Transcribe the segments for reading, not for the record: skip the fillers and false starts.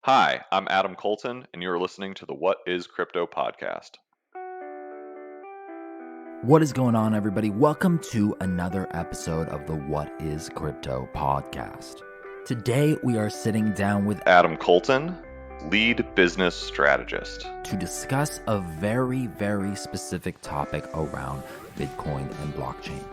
Hi, I'm Adam Koltun, and you're listening to the What is Crypto podcast. What is going on, everybody? Welcome to another episode of the What is Crypto podcast. Today, we are sitting down with Adam Koltun, lead business strategist. to discuss a very specific topic around Bitcoin and blockchain.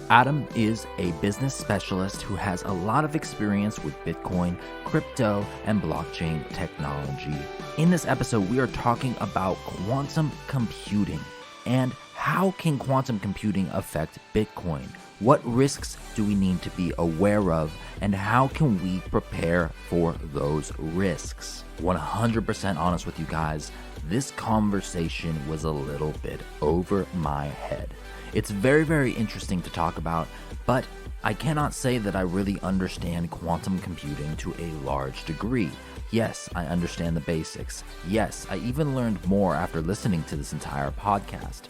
Adam is a business specialist who has a lot of experience with Bitcoin, crypto, and blockchain technology. In this episode, we are talking about quantum computing and how can quantum computing affect Bitcoin? What risks do we need to be aware of, and how can we prepare for those risks? 100% honest with you guys, this conversation was a little bit over my head. It's very interesting to talk about, but I cannot say that I really understand quantum computing to a large degree. Yes, I understand the basics. Yes, I even learned more after listening to this entire podcast.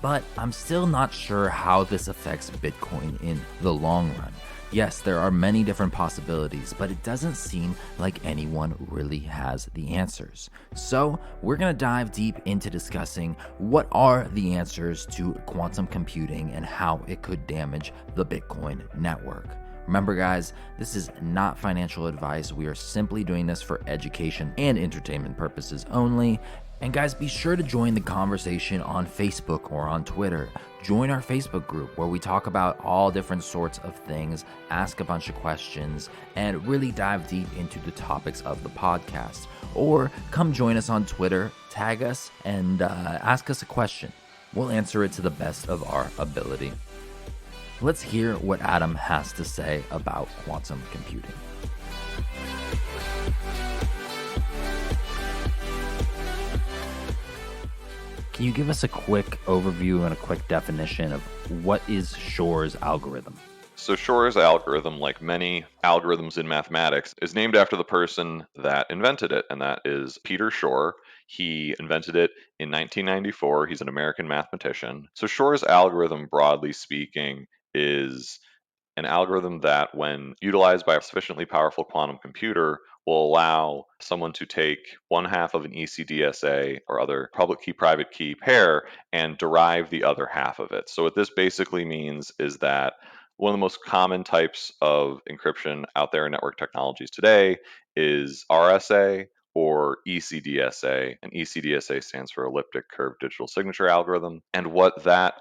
But I'm still not sure how this affects Bitcoin in the long run. Yes, there are many different possibilities, but it doesn't seem like anyone really has the answers. So we're going to dive deep into discussing what are the answers to quantum computing and how it could damage the Bitcoin network. Remember, guys, this is not financial advice. We are simply doing this for education and entertainment purposes only. And guys, be sure to join the conversation on Facebook or on Twitter. Join our Facebook group where we talk about all different sorts of things, ask a bunch of questions, and really dive deep into the topics of the podcast. Or come join us on Twitter, tag us, and ask us a question. We'll answer it to the best of our ability. Let's hear what Adam has to say about quantum computing. Can you give us a quick overview and a quick definition of what is Shor's algorithm? So Shor's algorithm, like many algorithms in mathematics, is named after the person that invented it, and that is Peter Shor. He invented it in 1994. He's an American mathematician. So Shor's algorithm, broadly speaking, is an algorithm that, when utilized by a sufficiently powerful quantum computer, will allow someone to take one half of an ECDSA or other public key private key pair and derive the other half of it. So what this basically means is that one of the most common types of encryption out there in network technologies today is RSA or ECDSA, and ECDSA stands for Elliptic Curve Digital Signature Algorithm. And what that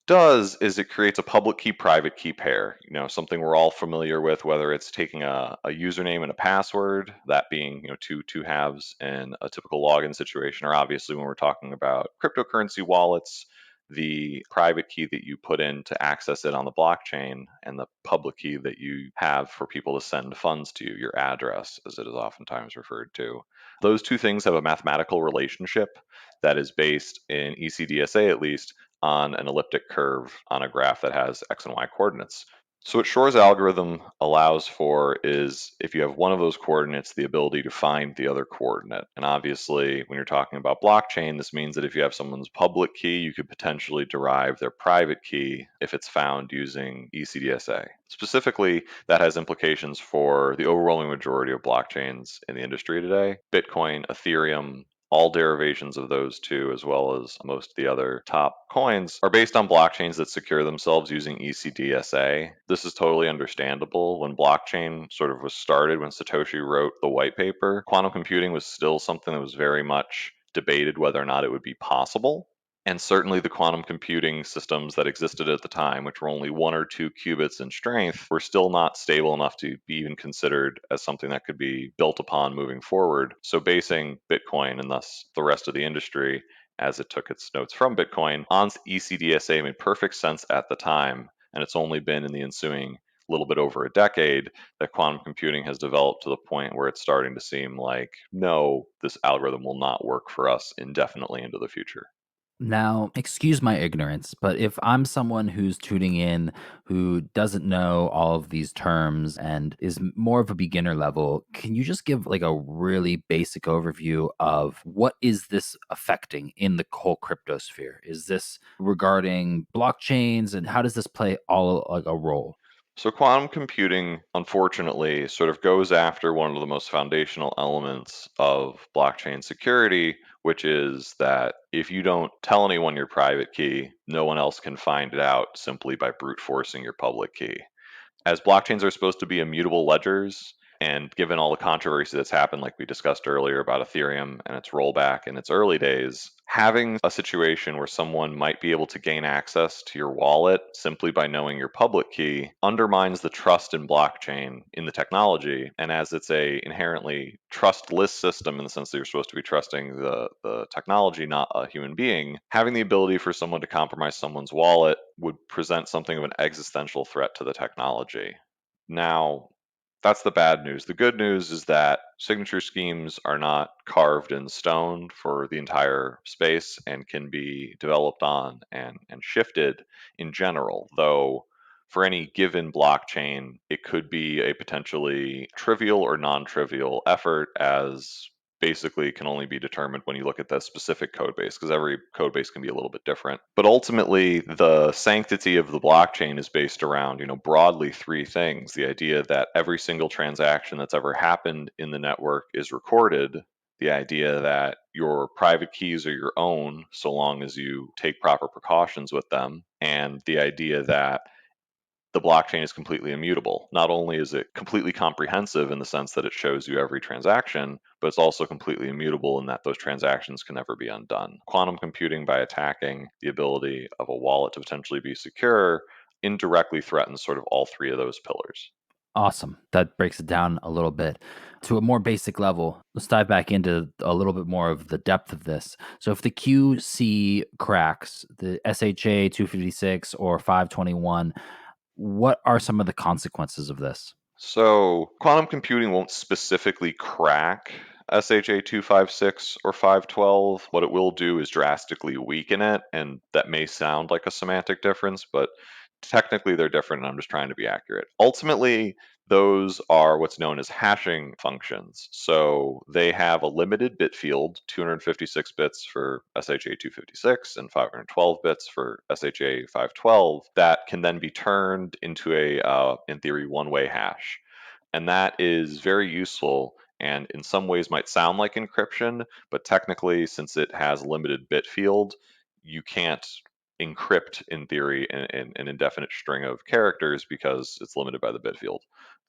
does is it creates a public key private key pair, something we're all familiar with, whether it's taking a username and a password, that being two halves in a typical login situation, or obviously when we're talking about cryptocurrency wallets, the private key that you put in to access it on the blockchain and the public key that you have for people to send funds to you, your address as it is oftentimes referred to. Those two things have a mathematical relationship that is based, in ECDSA at least, on an elliptic curve on a graph that has x and y coordinates. So what Shor's algorithm allows for is, if you have one of those coordinates, the ability to find the other coordinate. And obviously, when you're talking about blockchain, this means that if you have someone's public key, you could potentially derive their private key if it's found using ECDSA. Specifically, that has implications for the overwhelming majority of blockchains in the industry today: Bitcoin, Ethereum, all derivations of those two, as well as most of the other top coins, are based on blockchains that secure themselves using ECDSA. This is totally understandable. When blockchain sort of was started, when Satoshi wrote the white paper, quantum computing was still something that was very much debated whether or not it would be possible. And certainly the quantum computing systems that existed at the time, which were only 1 or 2 qubits in strength, were still not stable enough to be even considered as something that could be built upon moving forward. So basing Bitcoin, and thus the rest of the industry, as it took its notes from Bitcoin, on ECDSA made perfect sense at the time. And it's only been in the ensuing little bit over a decade that quantum computing has developed to the point where it's starting to seem like, no, this algorithm will not work for us indefinitely into the future. Now, excuse my ignorance, but if I'm someone who's tuning in who doesn't know all of these terms and is more of a beginner level, can you just give like a really basic overview of what is this affecting in the whole crypto sphere? Is this regarding blockchains, and how does this play all like a role? So, quantum computing, unfortunately, sort of goes after one of the most foundational elements of blockchain security, which is that if you don't tell anyone your private key, no one else can find it out simply by brute forcing your public key. As blockchains are supposed to be immutable ledgers, and given all the controversy that's happened, like we discussed earlier about Ethereum and its rollback in its early days, having a situation where someone might be able to gain access to your wallet simply by knowing your public key undermines the trust in blockchain in the technology. And as it's a inherently trustless system in the sense that you're supposed to be trusting the technology, not a human being, having the ability for someone to compromise someone's wallet would present something of an existential threat to the technology. Now, that's the bad news. The good news is that signature schemes are not carved in stone for the entire space and can be developed on and shifted in general, though for any given blockchain, it could be a potentially trivial or non trivial effort, as basically can only be determined when you look at the specific code base, because every code base can be a little bit different. But ultimately, the sanctity of the blockchain is based around, broadly three things: the idea that every single transaction that's ever happened in the network is recorded, the idea that your private keys are your own so long as you take proper precautions with them, and the idea that the blockchain is completely immutable. Not only is it completely comprehensive in the sense that it shows you every transaction, but it's also completely immutable in that those transactions can never be undone. Quantum computing, by attacking the ability of a wallet to potentially be secure, indirectly threatens sort of all three of those pillars. Awesome. That breaks it down a little bit to a more basic level. Let's dive back into a little bit more of the depth of this. So, if the QC cracks, the SHA 256 or 521, what are some of the consequences of this? So, quantum computing won't specifically crack SHA 256 or 512. What it will do is drastically weaken it, and that may sound like a semantic difference, but technically they're different, and I'm just trying to be accurate. Ultimately, those are what's known as hashing functions. So they have a limited bit field, 256 bits for SHA 256 and 512 bits for SHA 512, that can then be turned into in theory, one-way hash. And that is very useful and in some ways might sound like encryption, but technically, since it has a limited bit field, you can't encrypt, in theory, an indefinite string of characters because it's limited by the bit field.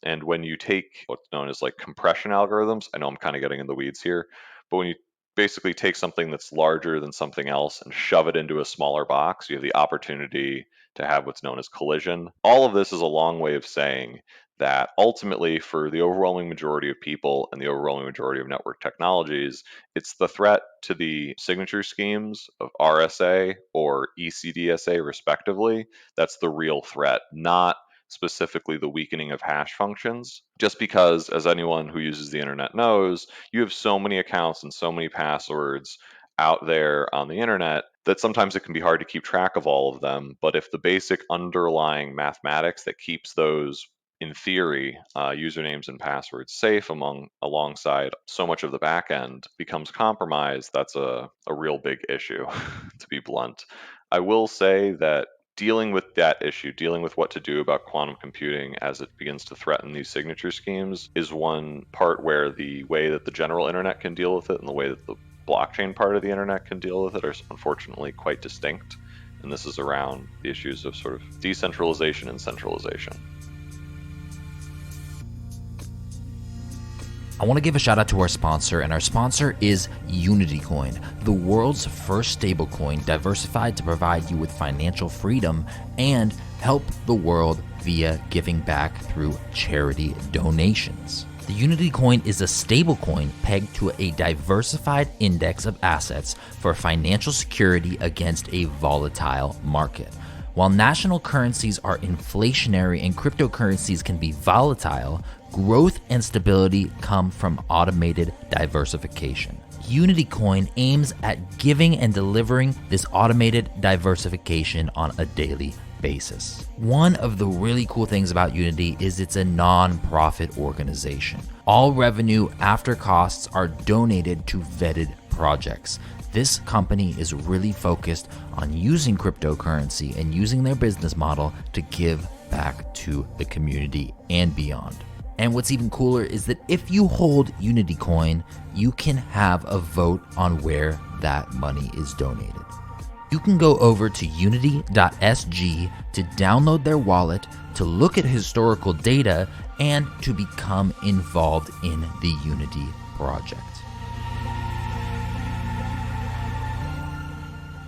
And when you take what's known as like compression algorithms, I know I'm kind of getting in the weeds here, but when you basically take something that's larger than something else and shove it into a smaller box, you have the opportunity to have what's known as collision. All of this is a long way of saying that ultimately, for the overwhelming majority of people and the overwhelming majority of network technologies, it's the threat to the signature schemes of RSA or ECDSA, respectively, that's the real threat, not specifically the weakening of hash functions. Just because, as anyone who uses the internet knows, you have so many accounts and so many passwords out there on the internet that sometimes it can be hard to keep track of all of them. But if the basic underlying mathematics that keeps those, in theory, usernames and passwords safe alongside so much of the back end becomes compromised, that's a real big issue, to be blunt. I will say that dealing with that issue, dealing with what to do about quantum computing as it begins to threaten these signature schemes, is one part where the way that the general internet can deal with it and the way that the blockchain part of the internet can deal with it are unfortunately quite distinct. And this is around the issues of sort of decentralization and centralization. I want to give a shout out to our sponsor, and our sponsor is UnityCoin, the world's first stablecoin diversified to provide you with financial freedom and help the world via giving back through charity donations. The UnityCoin is a stablecoin pegged to a diversified index of assets for financial security against a volatile market. While national currencies are inflationary and cryptocurrencies can be volatile, growth and stability come from automated diversification. UnityCoin aims at giving and delivering this automated diversification on a daily basis. One of the really cool things about Unity is it's a non-profit organization. All revenue after costs are donated to vetted projects. This company is really focused on using cryptocurrency and using their business model to give back to the community and beyond. And what's even cooler is that if you hold Unity Coin, you can have a vote on where that money is donated. You can go over to unity.sg to download their wallet, to look at historical data, and to become involved in the Unity project.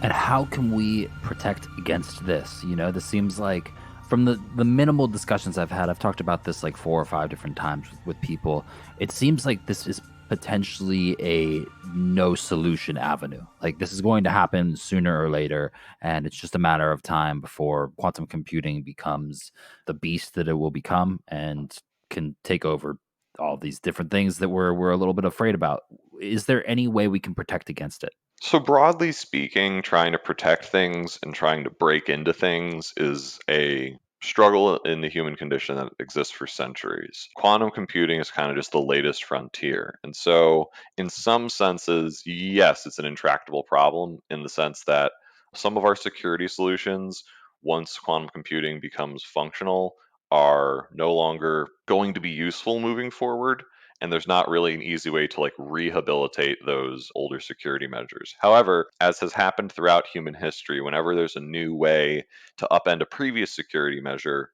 And how can we protect against this? This seems like from the minimal discussions I've had, I've talked about this like 4 or 5 different times with people. It seems like this is potentially a no solution avenue. Like this is going to happen sooner or later, and it's just a matter of time before quantum computing becomes the beast that it will become and can take over all these different things that we're a little bit afraid about. Is there any way we can protect against it? So, broadly speaking, trying to protect things and trying to break into things is a struggle in the human condition that exists for centuries. Quantum computing is kind of just the latest frontier. And so, in some senses, yes, it's an intractable problem in the sense that some of our security solutions, once quantum computing becomes functional, are no longer going to be useful moving forward, and there's not really an easy way to like rehabilitate those older security measures. However, as has happened throughout human history, whenever there's a new way to upend a previous security measure,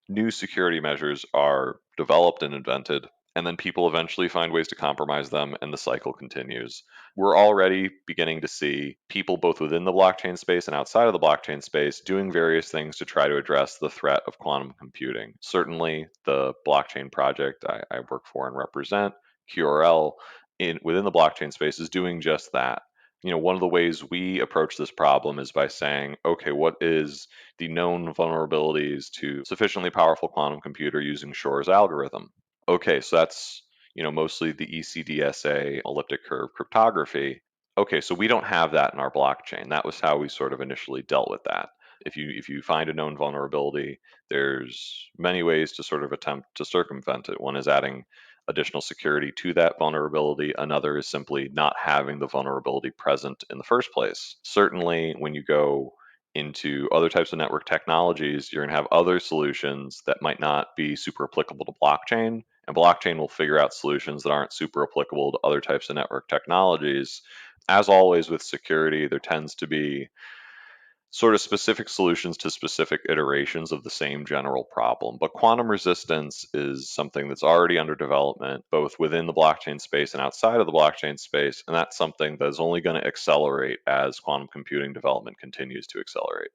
new security measures are developed and invented, and then people eventually find ways to compromise them, and the cycle continues. We're already beginning to see people both within the blockchain space and outside of the blockchain space doing various things to try to address the threat of quantum computing. Certainly, the blockchain project I work for and represent, QRL, within the blockchain space is doing just that. One of the ways we approach this problem is by saying, okay, what is the known vulnerabilities to sufficiently powerful quantum computer using Shor's algorithm? Okay, so that's mostly the ECDSA elliptic curve cryptography. Okay, so we don't have that in our blockchain. That was how we sort of initially dealt with that. If you find a known vulnerability, there's many ways to sort of attempt to circumvent it. One is adding additional security to that vulnerability. Another is simply not having the vulnerability present in the first place. Certainly, when you go into other types of network technologies, you're going to have other solutions that might not be super applicable to blockchain. And blockchain will figure out solutions that aren't super applicable to other types of network technologies. As always with security, there tends to be sort of specific solutions to specific iterations of the same general problem. But quantum resistance is something that's already under development, both within the blockchain space and outside of the blockchain space. And that's something that is only going to accelerate as quantum computing development continues to accelerate.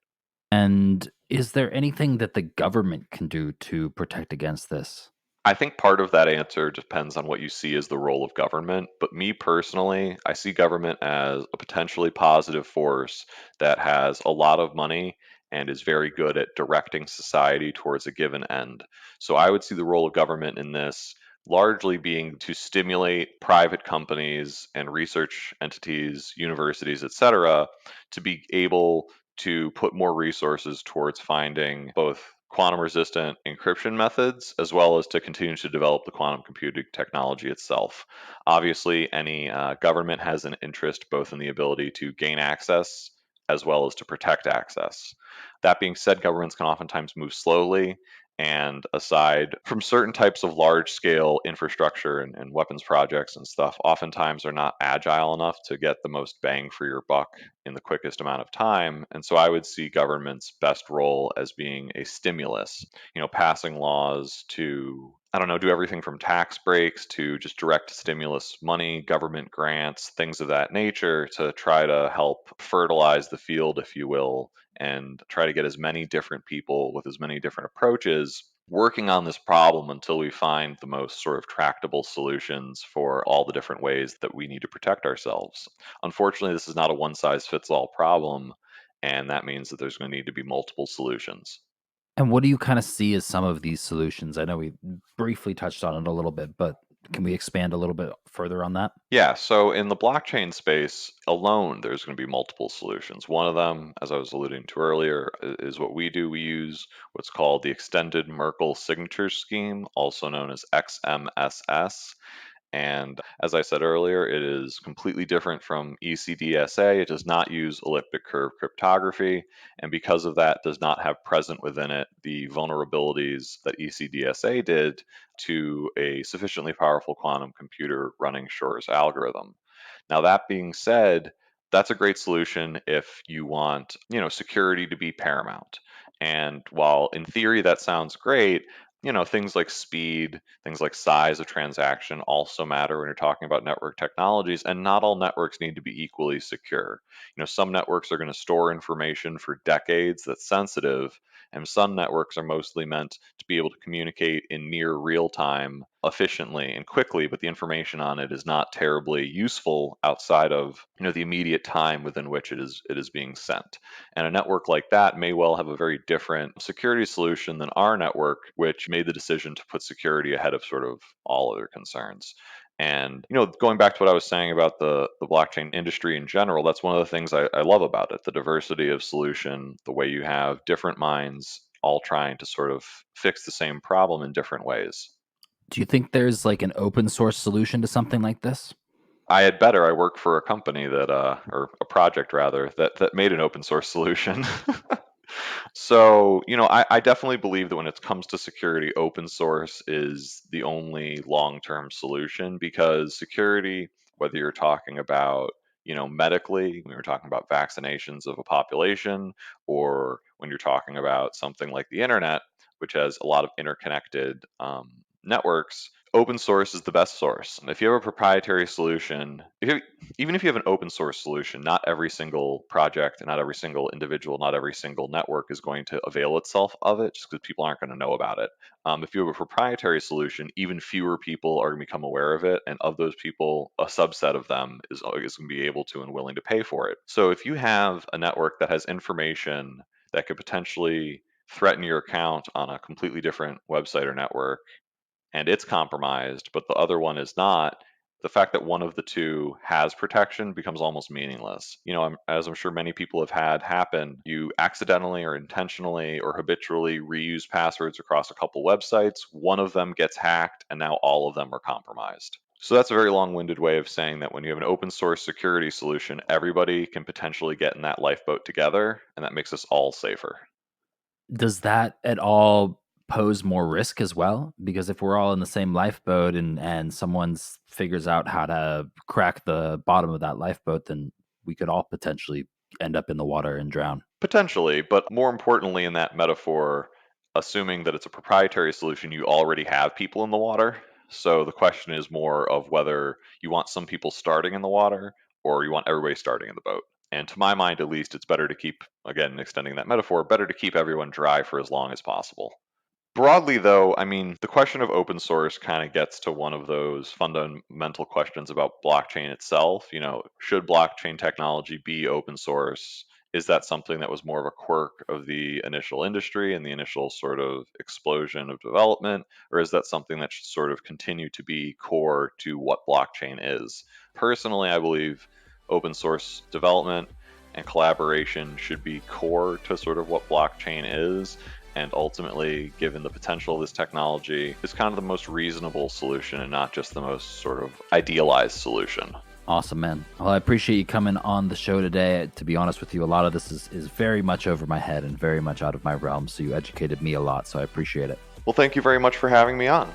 And is there anything that the government can do to protect against this? I think part of that answer depends on what you see as the role of government. But me personally, I see government as a potentially positive force that has a lot of money and is very good at directing society towards a given end. So I would see the role of government in this largely being to stimulate private companies and research entities, universities, etc., to be able to put more resources towards finding both quantum resistant encryption methods, as well as to continue to develop the quantum computing technology itself. Obviously, any government has an interest both in the ability to gain access as well as to protect access. That being said, governments can oftentimes move slowly. And aside from certain types of large scale infrastructure and weapons projects and stuff, oftentimes are not agile enough to get the most bang for your buck in the quickest amount of time. And so I would see government's best role as being a stimulus, passing laws to, I don't know, do everything from tax breaks to just direct stimulus money, government grants, things of that nature to try to help fertilize the field, if you will, and try to get as many different people with as many different approaches working on this problem until we find the most sort of tractable solutions for all the different ways that we need to protect ourselves. Unfortunately, this is not a one size fits all problem, and that means that there's going to need to be multiple solutions. And what do you kind of see as some of these solutions? I know we briefly touched on it a little bit, but can we expand a little bit further on that? Yeah, so in the blockchain space alone, there's going to be multiple solutions. One of them, as I was alluding to earlier, is what we do. We use what's called the Extended Merkle Signature Scheme, also known as XMSS. And as I said earlier, it is completely different from ECDSA. It does not use elliptic curve cryptography, and because of that, does not have present within it the vulnerabilities that ECDSA did to a sufficiently powerful quantum computer running Shor's algorithm. Now, that being said, that's a great solution if you want, security to be paramount. And while in theory that sounds great, things like speed, things like size of transaction also matter when you're talking about network technologies, and not all networks need to be equally secure. Some networks are going to store information for decades that's sensitive, and some networks are mostly meant to be able to communicate in near real time efficiently and quickly, but the information on it is not terribly useful outside of the immediate time within which it is being sent. And a network like that may well have a very different security solution than our network, which made the decision to put security ahead of sort of all other concerns. And going back to what I was saying about the blockchain industry in general, that's one of the things I love about it: the diversity of solution, the way you have different minds all trying to sort of fix the same problem in different ways. Do you think there's like an open source solution to something like this? I had better. I work for a company that, or a project rather, that made an open source solution. So, I definitely believe that when it comes to security, open source is the only long-term solution, because security, whether you're talking about, medically, when you're talking about vaccinations of a population, or when you're talking about something like the internet, which has a lot of interconnected networks, open source is the best source. If you have a proprietary solution, even if you have an open source solution, not every single project, not every single individual, not every single network is going to avail itself of it, just because people aren't going to know about it. If you have a proprietary solution, even fewer people are going to become aware of it, and of those people, a subset of them is going to be able to and willing to pay for it. So if you have a network that has information that could potentially threaten your account on a completely different website or network, and it's compromised, but the other one is not, the fact that one of the two has protection becomes almost meaningless. As I'm sure many people have had happen, you accidentally or intentionally or habitually reuse passwords across a couple websites, one of them gets hacked, and now all of them are compromised. So that's a very long-winded way of saying that when you have an open source security solution, everybody can potentially get in that lifeboat together, and that makes us all safer. Does that at all pose more risk as well? Because if we're all in the same lifeboat and someone's figures out how to crack the bottom of that lifeboat, then we could all potentially end up in the water and drown. Potentially, but more importantly in that metaphor, assuming that it's a proprietary solution, you already have people in the water. So the question is more of whether you want some people starting in the water or you want everybody starting in the boat. And to my mind, at least, it's better to keep, again, extending that metaphor, better to keep everyone dry for as long as possible. Broadly, though, I mean, the question of open source kind of gets to one of those fundamental questions about blockchain itself. Should blockchain technology be open source? Is that something that was more of a quirk of the initial industry and the initial sort of explosion of development? Or is that something that should sort of continue to be core to what blockchain is? Personally, I believe open source development and collaboration should be core to sort of what blockchain is, and ultimately, given the potential of this technology, is kind of the most reasonable solution and not just the most sort of idealized solution. Awesome, man. Well, I appreciate you coming on the show today. To be honest with you, a lot of this is very much over my head and very much out of my realm, so you educated me a lot, so I appreciate it. Well, thank you very much for having me on.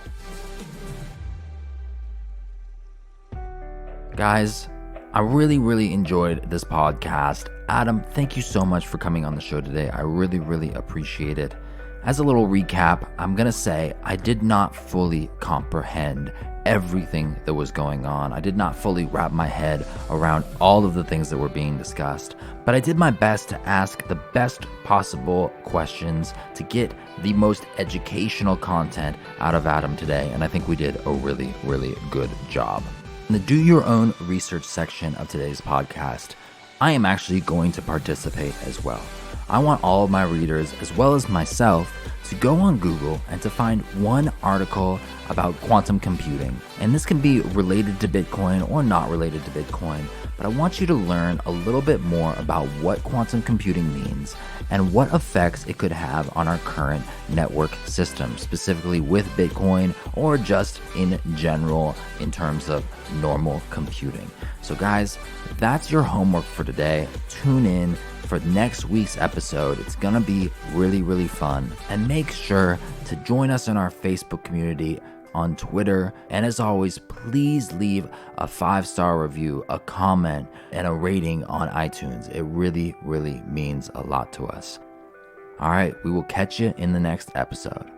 Guys, I really enjoyed this podcast. Adam, thank you so much for coming on the show today. I really appreciate it. As a little recap, I'm going to say I did not fully comprehend everything that was going on. I did not fully wrap my head around all of the things that were being discussed, but I did my best to ask the best possible questions to get the most educational content out of Adam today, and I think we did a really good job. In the do your own research section of today's podcast, I am actually going to participate as well. I want all of my readers, as well as myself, to go on Google and to find one article about quantum computing. And this can be related to Bitcoin or not related to Bitcoin, but I want you to learn a little bit more about what quantum computing means and what effects it could have on our current network system, specifically with Bitcoin or just in general in terms of normal computing. So guys, that's your homework for today. Tune in for next week's episode. It's gonna be really, really fun. And make sure to join us in our Facebook community, on Twitter. And as always, please leave a 5-star review, a comment, and a rating on iTunes. It really, really means a lot to us. All right, we will catch you in the next episode.